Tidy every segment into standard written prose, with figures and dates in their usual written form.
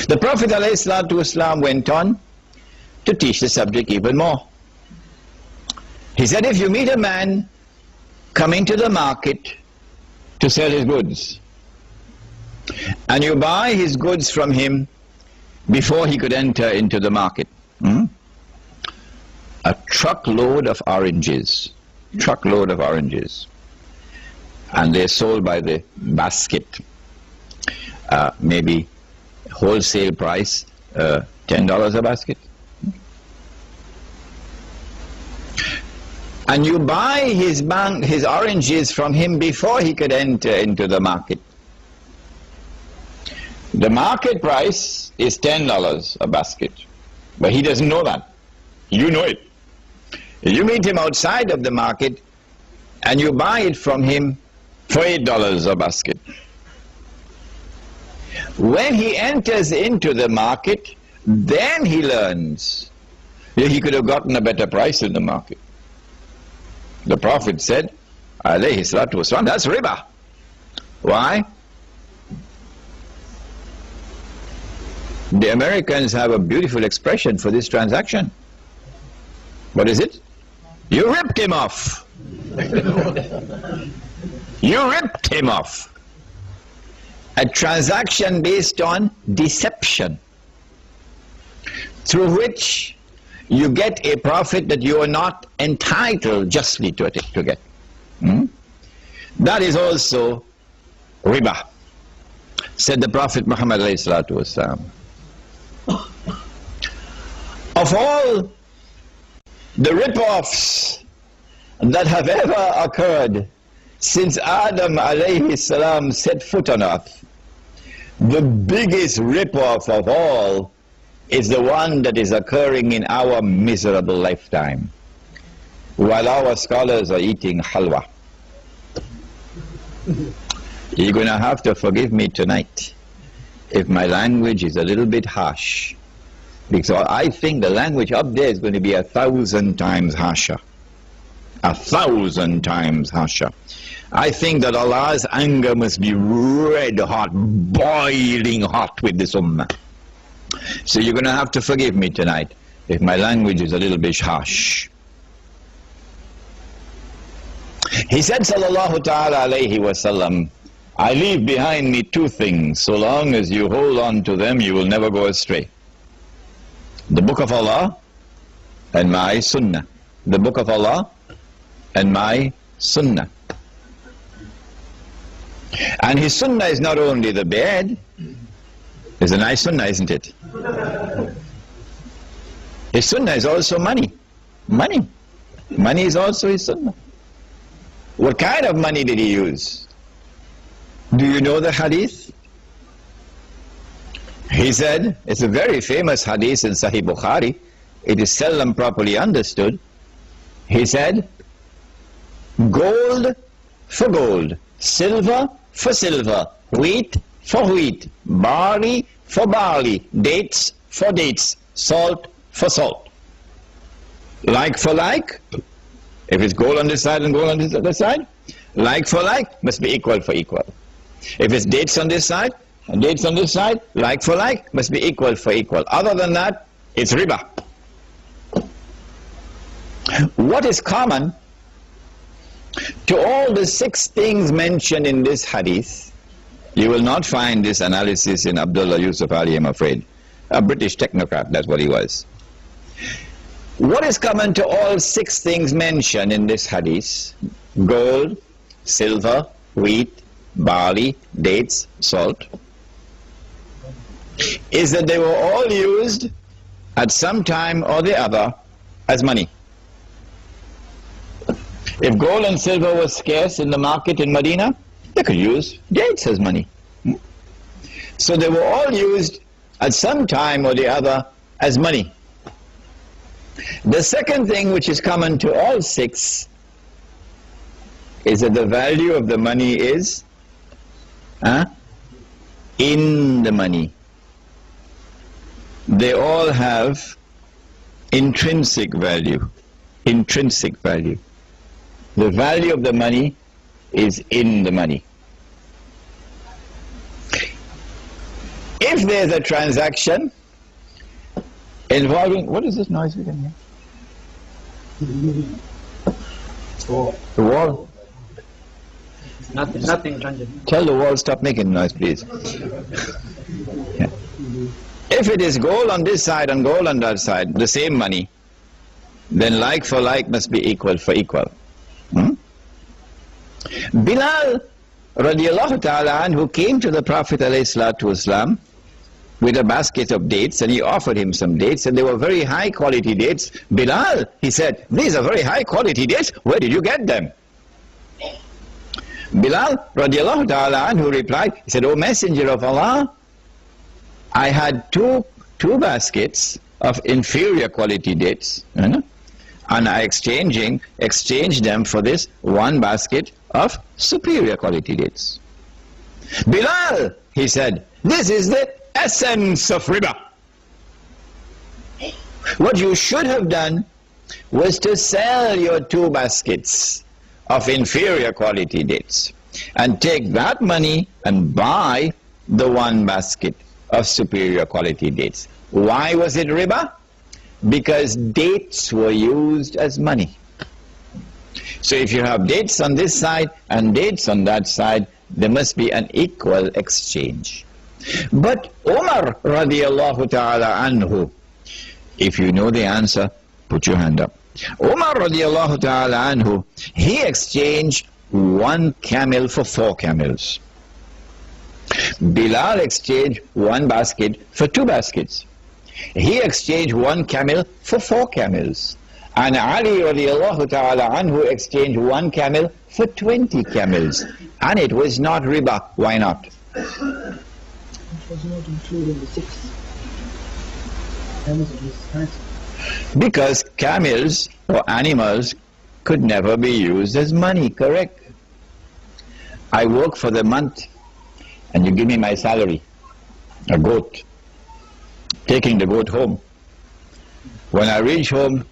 The Prophet ﷺ went on to teach the subject even more. He said, if you meet a man coming to the market to sell his goods, and you buy his goods from him before he could enter into the market, a truckload of oranges, and they're sold by the basket, maybe wholesale price $10 a basket, and you buy his oranges from him before he could enter into the market. The market price is $10 a basket, but he doesn't know that. You know it. You meet him outside of the market and you buy it from him for $8 a basket. When he enters into the market, then he learns that he could have gotten a better price in the market. The Prophet said, alayhi salatu wasalam, that's riba. Why? The Americans have a beautiful expression for this transaction. What is it? You ripped him off. You ripped him off. A transaction based on deception, through which you get a profit that you are not entitled justly to get. That is also riba, said the Prophet Muhammad ﷺ. Of all the rip-offs that have ever occurred since Adam alayhi salam set foot on earth, the biggest rip-off of all is the one that is occurring in our miserable lifetime, while our scholars are eating halwa. You're going to have to forgive me tonight if my language is a little bit harsh, because I think the language up there is going to be 1,000 times harsher. 1,000 times harsher. I think that Allah's anger must be red hot, boiling hot with this ummah. So you're going to have to forgive me tonight if my language is a little bit harsh. He said, sallallahu ta'ala alayhi wa sallam, I leave behind me two things. So long as you hold on to them, you will never go astray. The book of Allah and my sunnah. The book of Allah and my sunnah. And his sunnah is not only the bed. It's a nice sunnah, isn't it? His sunnah is also money. Money. Money is also his sunnah. What kind of money did he use? Do you know the hadith? He said, it's a very famous hadith in Sahih Bukhari. It is seldom properly understood. He said, gold for gold, silver for silver, wheat for wheat, barley for barley, dates for dates, salt for salt. Like for like, if it's gold on this side and gold on this other side, like for like must be equal for equal. If it's dates on this side and dates on this side, like for like must be equal for equal. Other than that, it's riba. What is common to all the 6 things mentioned in this hadith? You will not find this analysis in Abdullah Yusuf Ali, I'm afraid. A British technocrat, that's what he was. What is common to all 6 things mentioned in this hadith? Gold, silver, wheat, barley, dates, salt. Is that they were all used at some time or the other as money. If gold and silver was scarce in the market in Medina, they could use dates as money. So they were all used at some time or the other as money. The second thing which is common to all 6 is that the value of the money is in the money. They all have intrinsic value. Intrinsic value. The value of the money is in the money. If there's a transaction involving, what is this noise we can hear? The wall. Nothing, Ranjan. Tell the wall stop making noise, please. Yeah. If it is gold on this side and gold on that side, the same money, then like for like must be equal for equal. Bilal radiallahu ta'ala anhu came to the Prophet ﷺ with a basket of dates, and he offered him some dates, and they were very high quality dates. Bilal, he said, these are very high quality dates, where did you get them? Bilal radiallahu ta'ala anhu replied, he said, O Messenger of Allah, I had two baskets of inferior quality dates, and I exchanged them for this one basket of superior quality dates. Bilal, he said, this is the essence of riba. What you should have done was to sell your two baskets of inferior quality dates and take that money and buy the one basket of superior quality dates. Why was it riba? Because dates were used as money. So if you have dates on this side and dates on that side, there must be an equal exchange. But Umar radiallahu ta'ala anhu, if you know the answer, put your hand up. Umar radiallahu ta'ala anhu, he exchanged one camel for 4 camels. Bilal exchanged one basket for 2 baskets. He exchanged one camel for 4 camels. And Ali radiallahu ta'ala anhu exchanged one camel for 20 camels. And it was not riba. Why not? It was not included in the 6 camels. Because camels or animals could never be used as money, correct? I work for the month and you give me my salary, a goat, taking the goat home. When I reach home,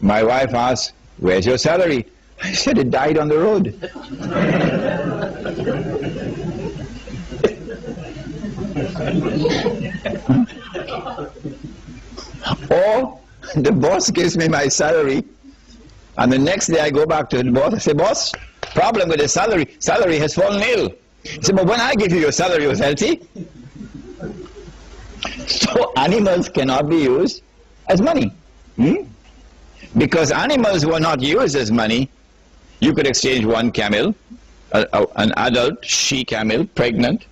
my wife asks, where's your salary? I said, it died on the road. Or the boss gives me my salary, and the next day I go back to the boss, I say, boss, problem with the salary has fallen ill. He said, but when I give you your salary, it was healthy. So animals cannot be used as money. Because animals were not used as money. You could exchange one camel, an adult she-camel, pregnant,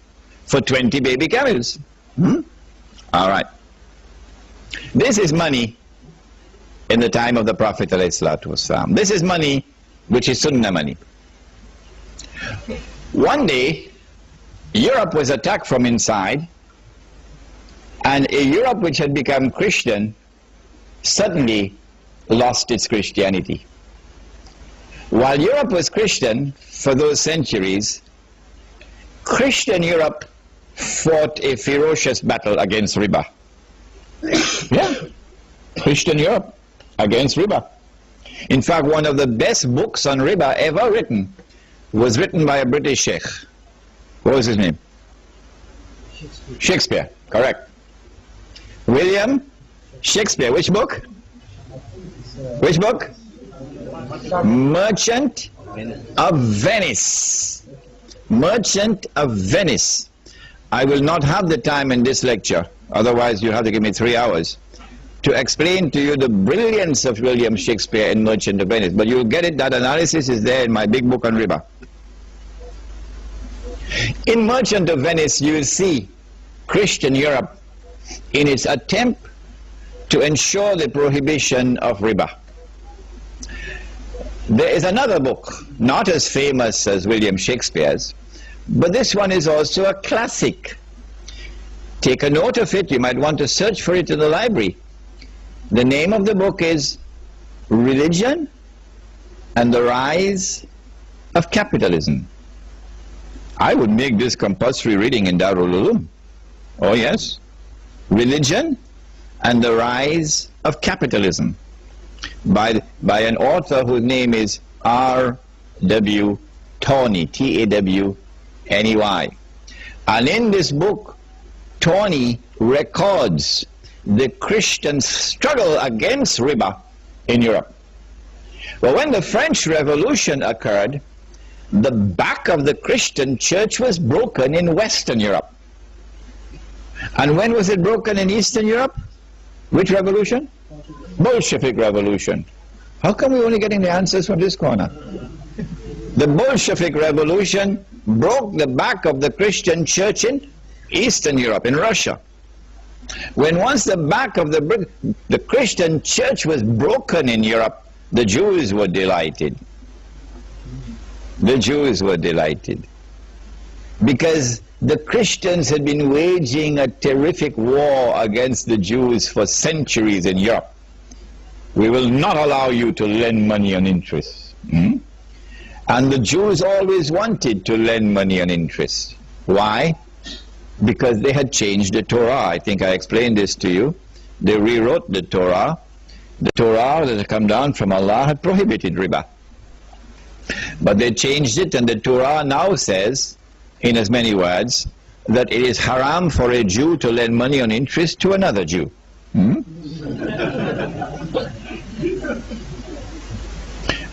for 20 baby camels. All right. This is money in the time of the Prophet ﷺ. This is money which is sunnah money. One day, Europe was attacked from inside, and a Europe which had become Christian suddenly lost its Christianity. While Europe was Christian for those centuries, Christian Europe fought a ferocious battle against riba. Yeah, Christian Europe against riba. In fact, one of the best books on riba ever written was written by a British Sheikh. What was his name? Shakespeare, correct. William Shakespeare. Which book? Which book? Merchant of Venice. Merchant of Venice. I will not have the time in this lecture, otherwise you have to give me 3 hours, to explain to you the brilliance of William Shakespeare in Merchant of Venice. But you'll get it, that analysis is there in my big book on riba. In Merchant of Venice, you will see Christian Europe in its attempt to ensure the prohibition of riba. There is another book, not as famous as William Shakespeare's, but this one is also a classic. Take a note of it. You might want to search for it in the library. The name of the book is Religion and the Rise of Capitalism. I would make this compulsory reading in Darul Uloom. Oh yes. Religion and the Rise of Capitalism by an author whose name is R.W. Tawney, Tawney. And in this book, Tony records the Christian struggle against riba in Europe. Well, when the French Revolution occurred, the back of the Christian church was broken in Western Europe. And when was it broken in Eastern Europe? Which revolution? Bolshevik Revolution. How come we're only getting the answers from this corner? The Bolshevik Revolution broke the back of the Christian church in Eastern Europe, in Russia. When once the back of the Christian church was broken in Europe, the Jews were delighted. The Jews were delighted. Because the Christians had been waging a terrific war against the Jews for centuries in Europe. We will not allow you to lend money on interest. And the Jews always wanted to lend money on interest. Why? Because they had changed the Torah. I think I explained this to you. They rewrote the Torah. The Torah that had come down from Allah had prohibited riba. But they changed it, and the Torah now says, in as many words, that it is haram for a Jew to lend money on interest to another Jew.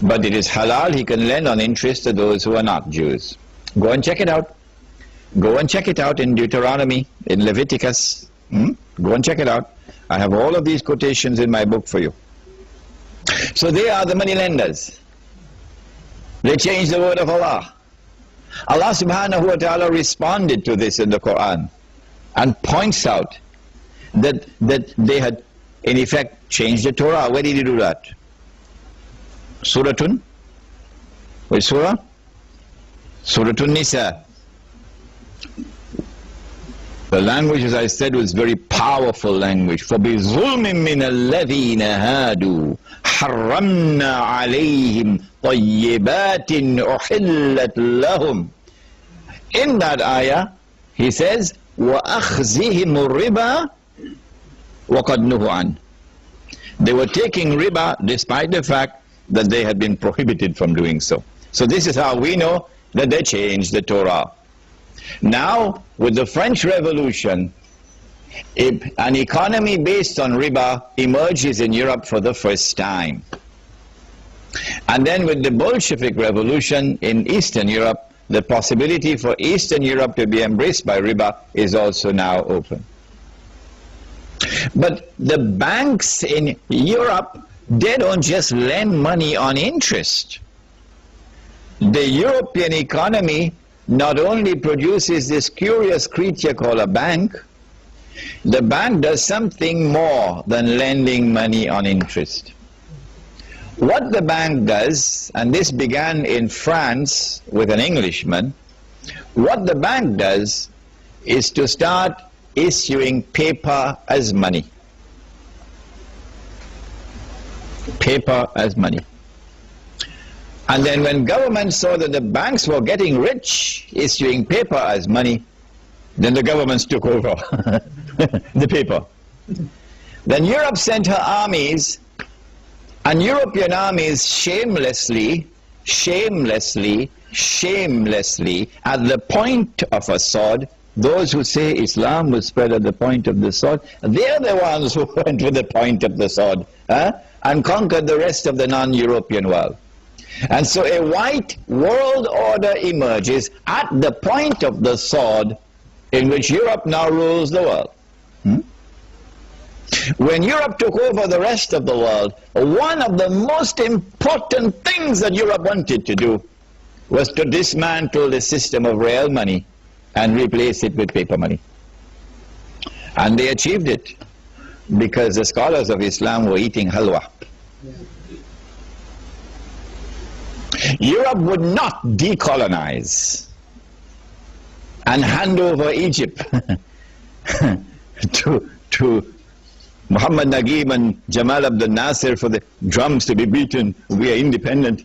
But it is halal, he can lend on interest to those who are not Jews. Go and check it out. Go and check it out in Deuteronomy, in Leviticus. Go and check it out. I have all of these quotations in my book for you. So they are the money lenders. They changed the word of Allah. Allah subhanahu wa ta'ala responded to this in the Quran and points out that they had in effect changed the Torah. Where did he do that? Suratun? Which surah? Suratun Nisa. The language, as I said, was very powerful language. فَبِظُلْمٍ مِّنَ الَّذِينَ هَادُوا حَرَّمْنَا عَلَيْهِمْ طَيِّبَاتٍ أُحِلَّتْ لَهُمْ. In that ayah, he says, وَأَخْذِهِمُ الرِّبَا وَقَدْ نُهُوا عَنْهُ. They were taking riba despite the fact that they had been prohibited from doing so. So this is how we know that they changed the Torah. Now, with the French Revolution, an economy based on riba emerges in Europe for the first time. And then with the Bolshevik Revolution in Eastern Europe, the possibility for Eastern Europe to be embraced by riba is also now open. But the banks in Europe, they don't just lend money on interest. The European economy not only produces this curious creature called a bank, the bank does something more than lending money on interest. What the bank does, and this began in France with an Englishman, what the bank does is to start issuing paper as money. Paper as money. And then when government saw that the banks were getting rich issuing paper as money, then the governments took over the paper. Then Europe sent her armies, and European armies shamelessly, at the point of a sword, those who say Islam was spread at the point of the sword, they're the ones who went to the point of the sword and conquered the rest of the non-European world. And so a white world order emerges at the point of the sword, in which Europe now rules the world. When Europe took over the rest of the world, one of the most important things that Europe wanted to do was to dismantle the system of real money and replace it with paper money. And they achieved it because the scholars of Islam were eating halwa. Europe would not decolonize and hand over Egypt to Muhammad Naguib and Jamal Abdel Nasser for the drums to be beaten, we are independent,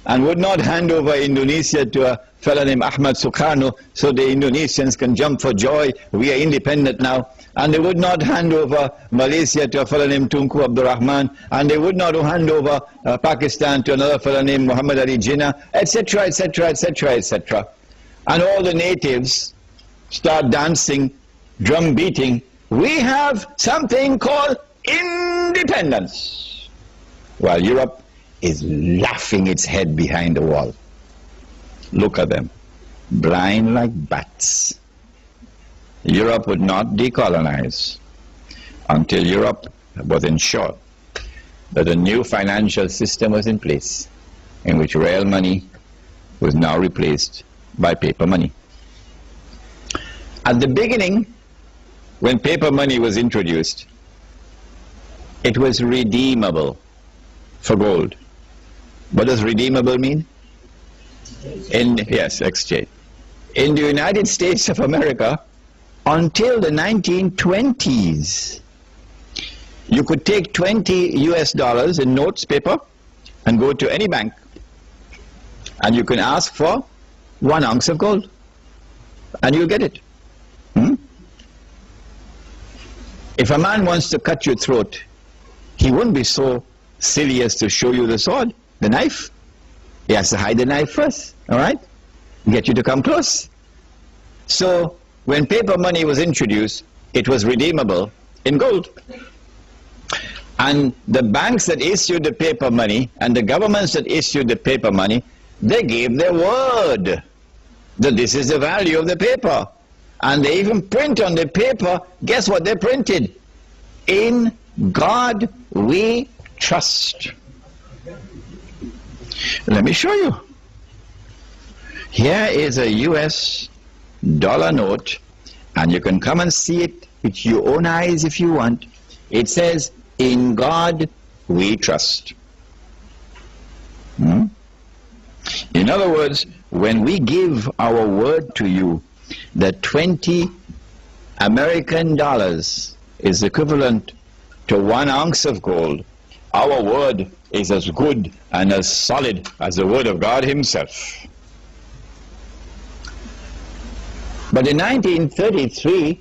and would not hand over Indonesia to a fellow named Ahmad Sukarno so the Indonesians can jump for joy, we are independent now. And they would not hand over Malaysia to a fellow named Tunku Abdul Rahman, and they would not hand over Pakistan to another fellow named Muhammad Ali Jinnah, etc., etc., etc., etc. And all the natives start dancing drum beating, we have something called independence, while Europe is laughing its head behind the wall. Look at them, blind like bats. Europe would not decolonize until Europe was ensured that a new financial system was in place, in which real money was now replaced by paper money. At the beginning, when paper money was introduced, it was redeemable for gold. What does redeemable mean? Yes, exchange. In the United States of America, until the 1920s, you could take $20 in notes, paper, and go to any bank, and you can ask for 1 ounce of gold, and you'll get it. If a man wants to cut your throat, he wouldn't be so silly as to show you the sword, the knife. He has to hide the knife first, all right? Get you to come close. So when paper money was introduced, it was redeemable in gold. And the banks that issued the paper money and the governments that issued the paper money, they gave their word that this is the value of the paper. And they even print on the paper, guess what they printed? In God we trust. Let me show you. Here is a US dollar note, and you can come and see it with your own eyes if you want. It says, in God we trust. In other words, when we give our word to you that 20 American dollars is equivalent to 1 ounce of gold, our word is as good and as solid as the word of God himself. But in 1933,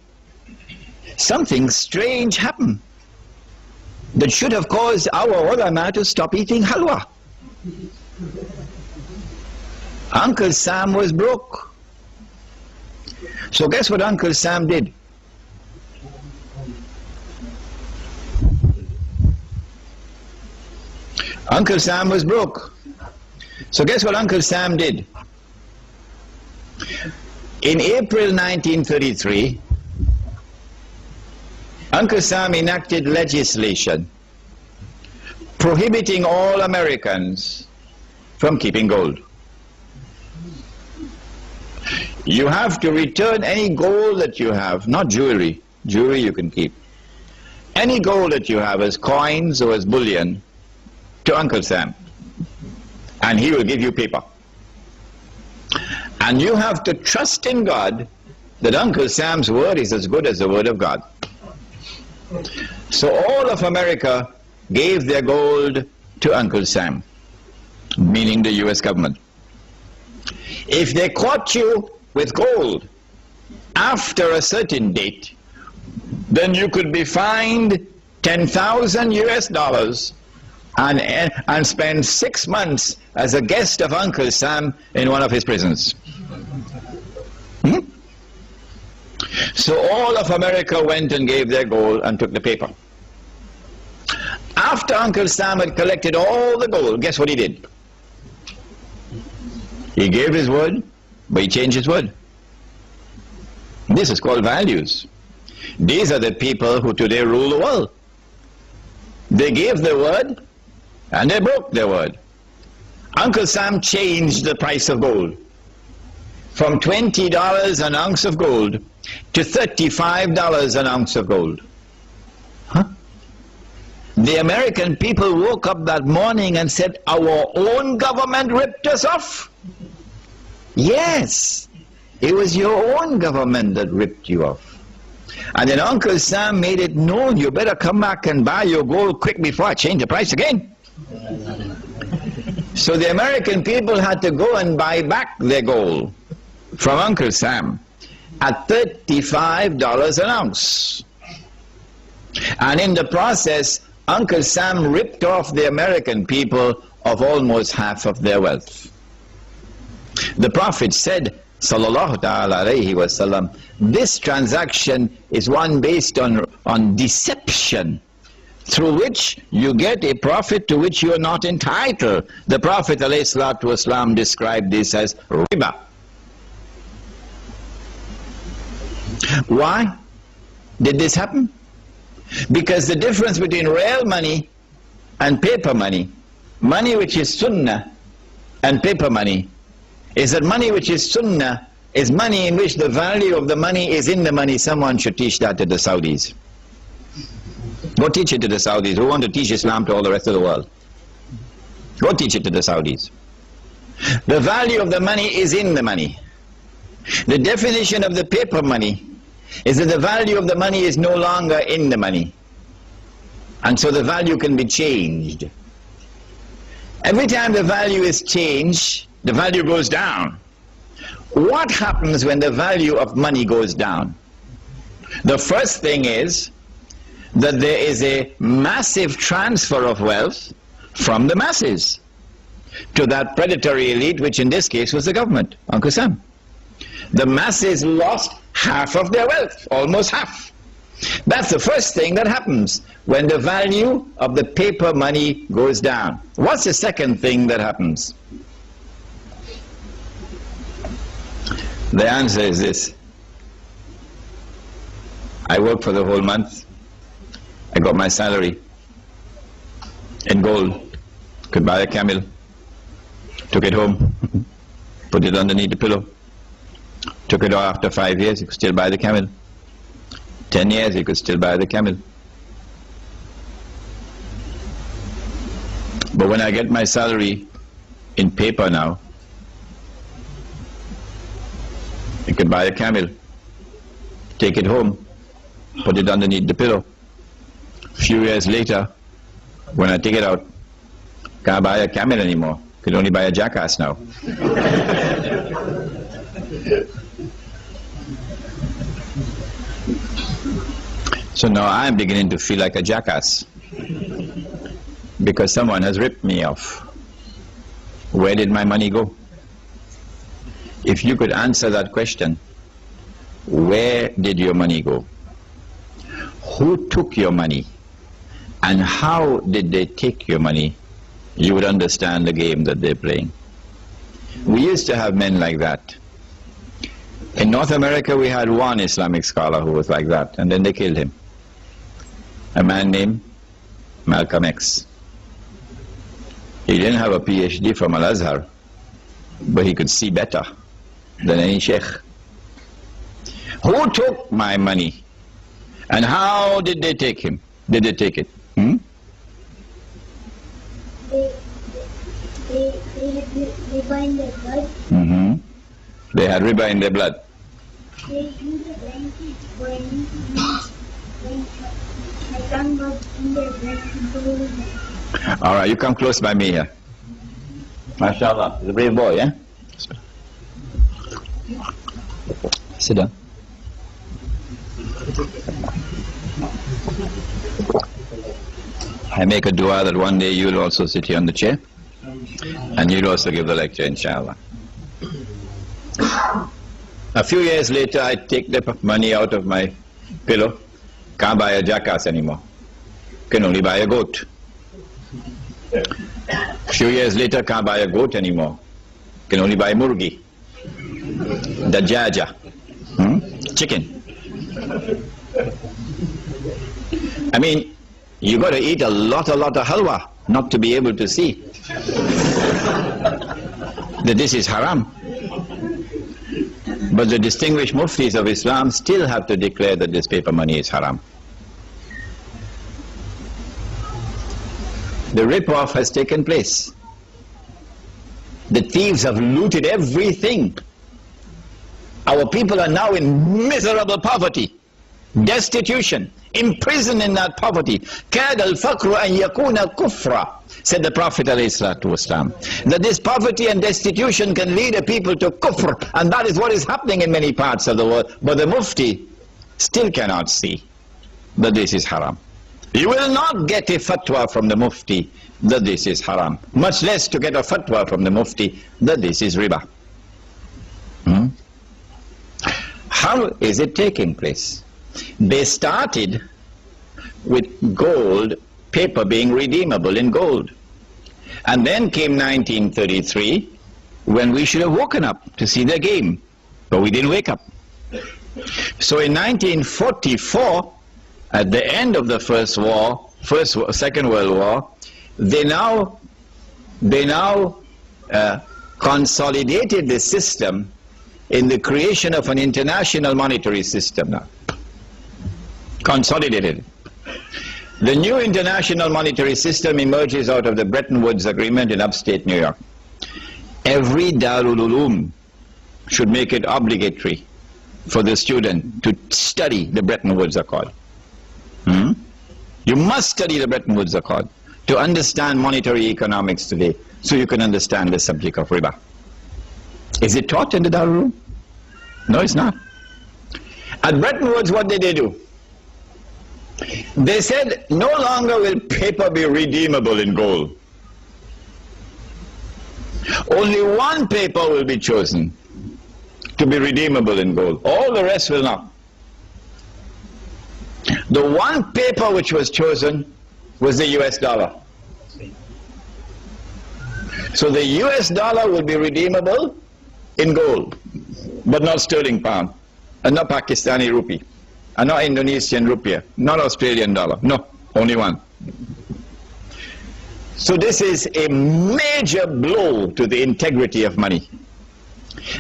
something strange happened that should have caused our ulama to stop eating halwa. Uncle Sam was broke. So guess what Uncle Sam did? Uncle Sam was broke. So guess what Uncle Sam did? In April 1933, Uncle Sam enacted legislation prohibiting all Americans from keeping gold. You have to return any gold that you have, not jewelry. Jewelry you can keep. Any gold that you have as coins or as bullion to Uncle Sam, and he will give you paper. And you have to trust in God that Uncle Sam's word is as good as the word of God. So all of America gave their gold to Uncle Sam, meaning the US government. If they caught you with gold after a certain date, then you could be fined $10,000 and spend 6 months as a guest of Uncle Sam in one of his prisons. So all of America went and gave their gold and took the paper. After Uncle Sam had collected all the gold, guess what he did? He gave his word, but he changed his word. This is called values. These are the people who today rule the world. They gave their word and they broke their word. Uncle Sam changed the price of gold from $20 an ounce of gold to $35 an ounce of gold. The American people woke up that morning and said, our own government ripped us off. Yes, it was your own government that ripped you off. And then Uncle Sam made it known, you better come back and buy your gold quick before I change the price again. So the American people had to go and buy back their gold from Uncle Sam at $35 an ounce. And in the process, Uncle Sam ripped off the American people of almost half of their wealth. The Prophet said, sallallahu ta'ala alayhi wasallam, this transaction is one based on deception, through which you get a profit to which you are not entitled. The Prophet alayhi salatu wasallam described this as riba. Why did this happen? Because the difference between real money and paper money, money which is sunnah and paper money, is that money which is sunnah is money in which the value of the money is in the money. Someone should teach that to the Saudis. Go teach it to the Saudis who want to teach Islam to all the rest of the world. Go teach it to the Saudis. The value of the money is in the money. The definition of the paper money is that the value of the money is no longer in the money, and so the value can be changed. Every time the value is changed, the value goes down. What happens when the value of money goes down? The first thing is that there is a massive transfer of wealth from the masses to that predatory elite, which in this case was the government, Uncle Sam. The masses lost half of their wealth, almost half. That's the first thing that happens when the value of the paper money goes down. What's the second thing that happens? The answer is this. I worked for the whole month. I got my salary in gold. Could buy a camel. Took it home. Put it underneath the pillow. Took it off after 5 years. You could still buy the camel. 10 years, you could still buy the camel. But when I get my salary in paper now, you could buy a camel, take it home, put it underneath the pillow. A few years later, when I take it out, can't buy a camel anymore. Could only buy a jackass now. So now I'm beginning to feel like a jackass because someone has ripped me off. Where did my money go? If you could answer that question, where did your money go? Who took your money? And how did they take your money? You would understand the game that they're playing. We used to have men like that. In North America we had one Islamic scholar who was like that, and then they killed him. A man named Malcolm X. He didn't have a PhD from Al-Azhar, but he could see better than any sheikh. Who took my money? And how did they take him? Did they take it? They had riba in their blood. They had riba in their blood. They used a blanket when my tongue was in their blood. All right, you come close by me here. MashaAllah, he's a brave boy, yeah? Sit down. I make a dua that one day you'll also sit here on the chair and you'll also give the lecture, inshallah. A few years later, I take the money out of my pillow. Can't buy a jackass anymore. Can only buy a goat. A few years later, can't buy a goat anymore. Can only buy murgi. Dajaja. Chicken. I mean, you got to eat a lot of halwa not to be able to see that this is haram. But the distinguished muftis of Islam still have to declare that this paper money is haram. The rip-off has taken place. The thieves have looted everything. Our people are now in miserable poverty, destitution, imprisoned in that poverty. كَادَ الْفَقْرُ أَنْ يَكُونَ كُفْرًا, said the Prophet ﷺ, that this poverty and destitution can lead a people to kufr, and that is what is happening in many parts of the world. But the mufti still cannot see that this is haram. You will not get a fatwa from the mufti that this is haram, much less to get a fatwa from the mufti that this is riba. Now, is it taking place? They started with gold, paper being redeemable in gold. And then came 1933, when we should have woken up to see the game, but we didn't wake up. So in 1944, at the end of the Second World War, they now consolidated the system in the creation of an international monetary system now. Consolidated. The new international monetary system emerges out of the Bretton Woods Agreement in upstate New York. Every Darul Uloom should make it obligatory for the student to study the Bretton Woods Accord. You must study the Bretton Woods Accord to understand monetary economics today, so you can understand the subject of riba. Is it taught in the Darul Uloom? No, it's not. At Bretton Woods, what did they do? They said, no longer will paper be redeemable in gold. Only one paper will be chosen to be redeemable in gold. All the rest will not. The one paper which was chosen was the US dollar. So the US dollar will be redeemable in gold, but not sterling pound, and not Pakistani rupee, and not Indonesian rupiah, not Australian dollar. No, only one. So this is a major blow to the integrity of money.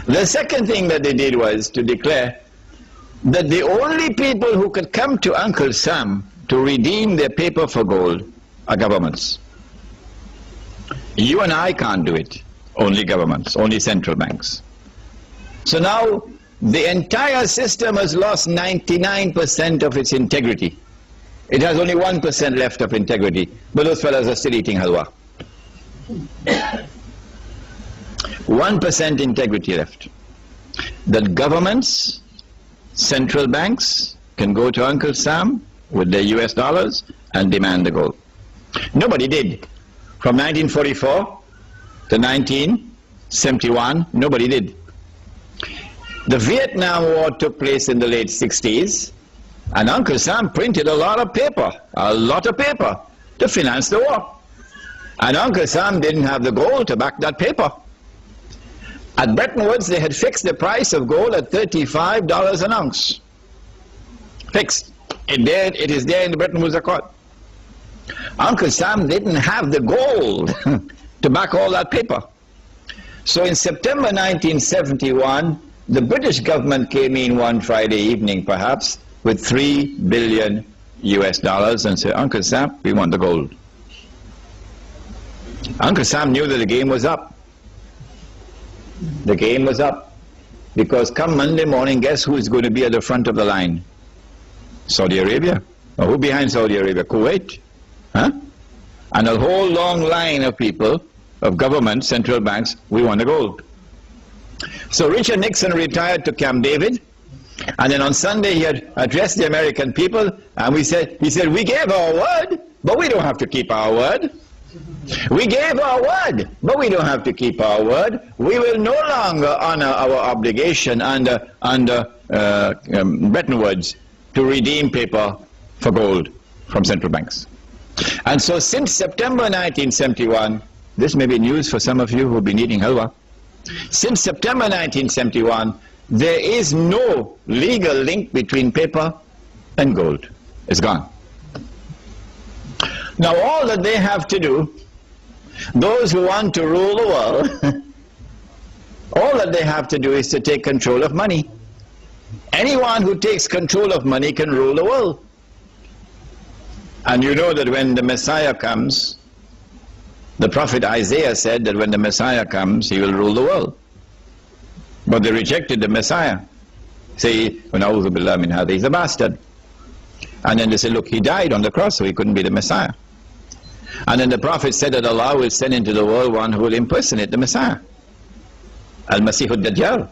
The second thing that they did was to declare that the only people who could come to Uncle Sam to redeem their paper for gold are governments. You and I can't do it. Only governments, only central banks. So now the entire system has lost 99% of its integrity. It has only 1% left of integrity, but those fellows are still eating halwa. 1% integrity left. That governments, central banks can go to Uncle Sam with their US dollars and demand the gold. Nobody did. From 1944 to 1971, nobody did. The Vietnam War took place in the late 60s, and Uncle Sam printed a lot of paper to finance the war. And Uncle Sam didn't have the gold to back that paper. At Bretton Woods, they had fixed the price of gold at $35 an ounce. Fixed. It is there in the Bretton Woods Accord. Uncle Sam didn't have the gold to back all that paper. So in September 1971, the British government came in one Friday evening, perhaps, with $3 billion and said, Uncle Sam, we want the gold. Uncle Sam knew that the game was up. The game was up. Because come Monday morning, guess who is going to be at the front of the line? Saudi Arabia. Or who behind Saudi Arabia? Kuwait. Huh? And a whole long line of people, of government, central banks, we want the gold. So Richard Nixon retired to Camp David, and then on Sunday he had addressed the American people, and he said, we gave our word, but we don't have to keep our word. We gave our word, but we don't have to keep our word. We will no longer honor our obligation under Bretton Woods to redeem paper for gold from central banks. And so since September 1971, this may be news for some of you who have been eating halwa. Since September 1971, there is no legal link between paper and gold. It's gone. Now all that they have to do, those who want to rule the world, all that they have to do is to take control of money. Anyone who takes control of money can rule the world. And you know that when the Messiah comes, the prophet Isaiah said that when the Messiah comes, he will rule the world. But they rejected the Messiah. Say, he's a bastard. And then they said, look, he died on the cross, so he couldn't be the Messiah. And then the prophet said that Allah will send into the world one who will impersonate the Messiah. Al-Masih al-Dajjal.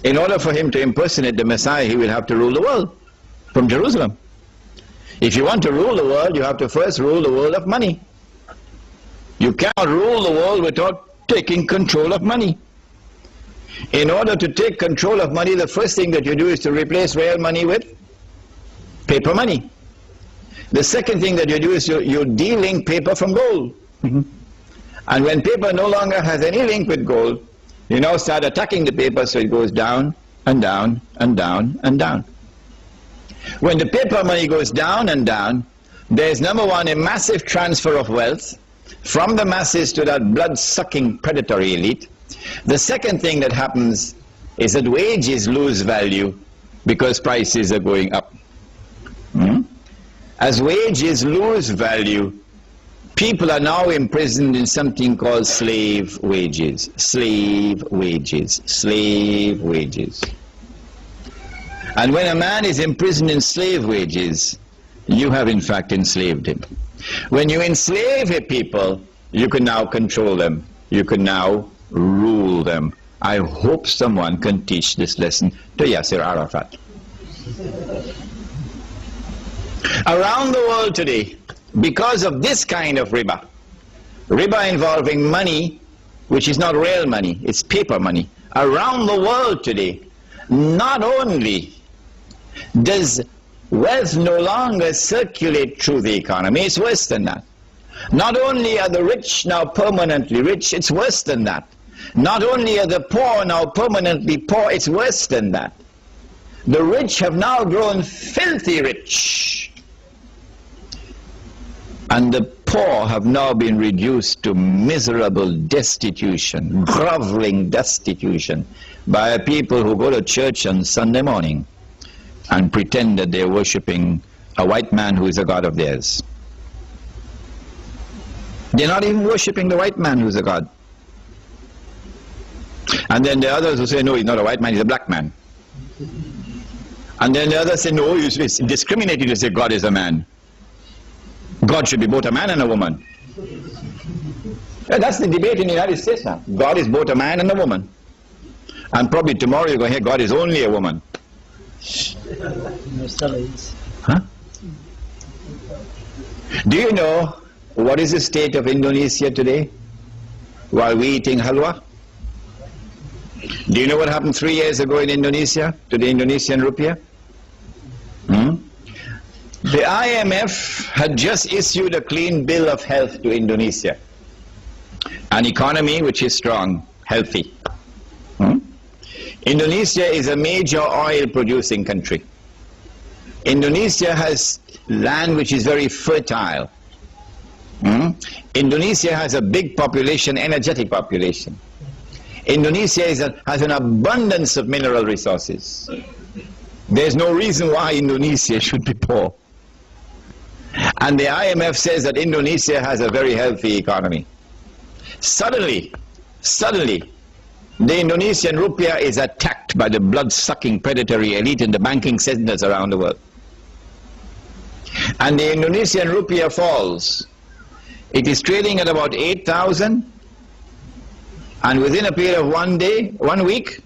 In order for him to impersonate the Messiah, he will have to rule the world from Jerusalem. If you want to rule the world, you have to first rule the world of money. You cannot rule the world without taking control of money. In order to take control of money, the first thing that you do is to replace real money with paper money. The second thing that you do is you de-link paper from gold. And when paper no longer has any link with gold, you now start attacking the paper, so it goes down and down and down and down. When the paper money goes down and down, there's number one, a massive transfer of wealth from the masses to that blood-sucking predatory elite. The second thing that happens is that wages lose value because prices are going up. As wages lose value, people are now imprisoned in something called slave wages. Slave wages. Slave wages. And when a man is imprisoned in slave wages, you have in fact enslaved him. When you enslave a people, you can now control them. You can now rule them. I hope someone can teach this lesson to Yasser Arafat. Around the world today, because of this kind of riba, riba involving money which is not real money, it's paper money, around the world today, not only does wealth no longer circulate through the economy, it's worse than that. Not only are the rich now permanently rich, it's worse than that. Not only are the poor now permanently poor, it's worse than that. The rich have now grown filthy rich. And the poor have now been reduced to miserable destitution, groveling destitution, by people who go to church on Sunday morning and pretend that they're worshipping a white man who is a god of theirs. They're not even worshipping the white man who's a god. And then the others who say, no, he's not a white man, he's a black man. And then the others say, no, it's discriminating to say God is a man. God should be both a man and a woman. Yeah, that's the debate in the United States now. God is both a man and a woman. And probably tomorrow you're going to hear God is only a woman. Huh? Do you know what is the state of Indonesia today while we eating halwa? Do you know what happened 3 years ago in Indonesia to the Indonesian rupiah? The IMF had just issued a clean bill of health to Indonesia. An economy which is strong, healthy. Indonesia is a major oil producing country. Indonesia has land which is very fertile. Indonesia has a big population, energetic population. Indonesia has an abundance of mineral resources. There's no reason why Indonesia should be poor. And the IMF says that Indonesia has a very healthy economy. Suddenly, the Indonesian rupiah is attacked by the blood-sucking predatory elite in the banking centers around the world. And the Indonesian rupiah falls. It is trading at about 8,000, and within a period of 1 week,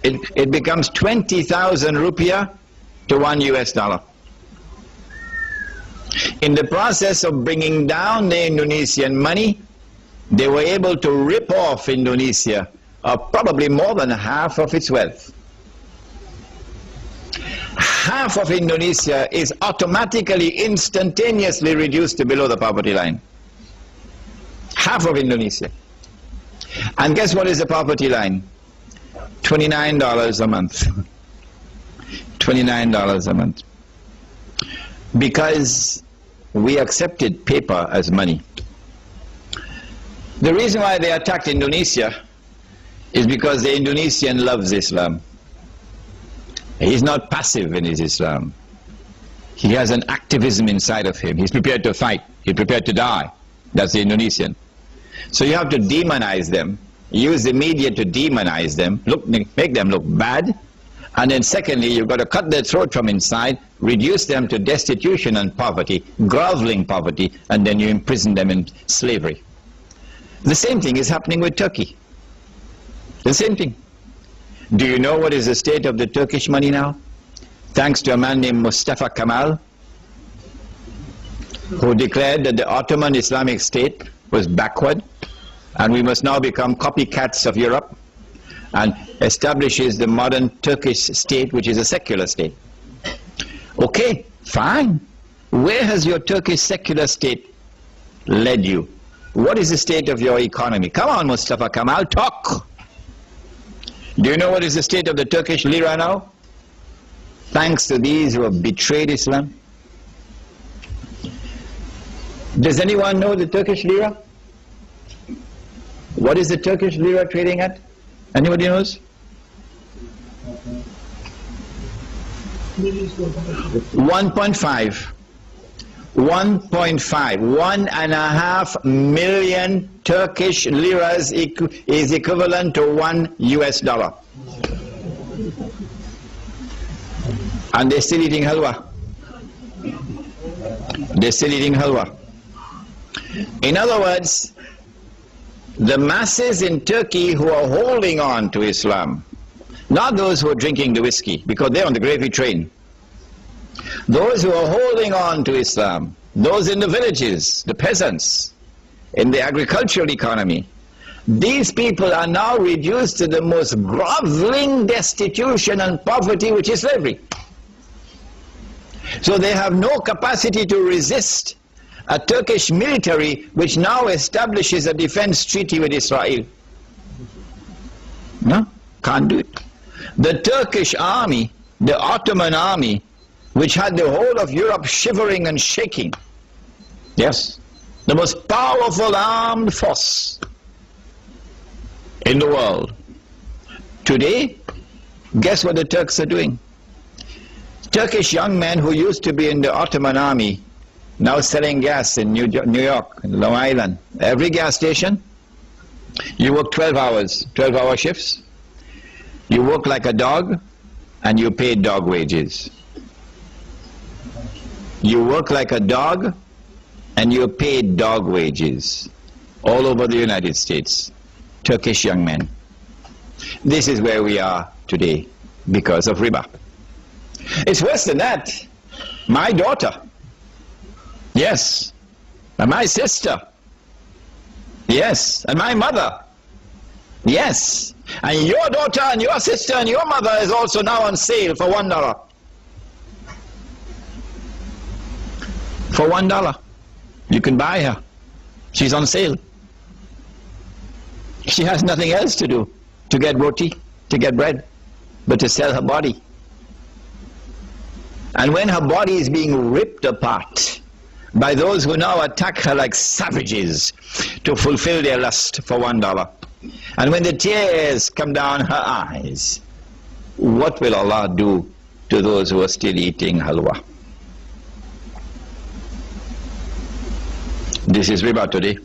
it becomes 20,000 rupiah to $1. In the process of bringing down the Indonesian money, they were able to rip off Indonesia of probably more than half of its wealth. Half of Indonesia is automatically, instantaneously reduced to below the poverty line. Half of Indonesia. And guess what is the poverty line? $29 a month. $29 a month. Because we accepted paper as money. The reason why they attacked Indonesia is because the Indonesian loves Islam. He's not passive in his Islam. He has an activism inside of him. He's prepared to fight. He's prepared to die. That's the Indonesian. So you have to demonize them, use the media to demonize them, make them look bad, and then secondly, you've got to cut their throat from inside, reduce them to destitution and poverty, groveling poverty, and then you imprison them in slavery. The same thing is happening with Turkey. The same thing. Do you know what is the state of the Turkish money now? Thanks to a man named Mustafa Kemal, who declared that the Ottoman Islamic State was backward, and we must now become copycats of Europe. and establishes the modern Turkish state, which is a secular state. Okay, fine. Where has your Turkish secular state led you? What is the state of your economy? Come on, Mustafa Kamal, talk. Do you know what is the state of the Turkish lira now? Thanks to these who have betrayed Islam. Does anyone know the Turkish lira? What is the Turkish lira trading at? Anybody knows? 1.5. 1.5 million Turkish liras is equivalent to $1 US. And they're still eating halwa. They're still eating halwa. In other words, the masses in Turkey who are holding on to Islam, not those who are drinking the whiskey, because they're on the gravy train. Those who are holding on to Islam, those in the villages, the peasants, in the agricultural economy, these people are now reduced to the most groveling destitution and poverty, which is slavery. So they have no capacity to resist a Turkish military which now establishes a defense treaty with Israel. No, can't do it. The Turkish army, the Ottoman army, which had the whole of Europe shivering and shaking. Yes, the most powerful armed force in the world. Today, guess what the Turks are doing? Turkish young men who used to be in the Ottoman army, now selling gas in New York, in Long Island. Every gas station, you work 12 hours, 12-hour shifts. You work like a dog, and you pay dog wages. You work like a dog, and you're paid dog wages all over the United States. Turkish young men. This is where we are today because of riba. It's worse than that. My daughter, yes, and my sister, yes, and my mother, yes, and your daughter and your sister and your mother is also now on sale for $1. For $1, you can buy her. She's on sale. She has nothing else to do to get roti, to get bread, but to sell her body. And when her body is being ripped apart by those who now attack her like savages to fulfill their lust for $1, and when the tears come down her eyes, what will Allah do to those who are still eating halwa? This is riba today.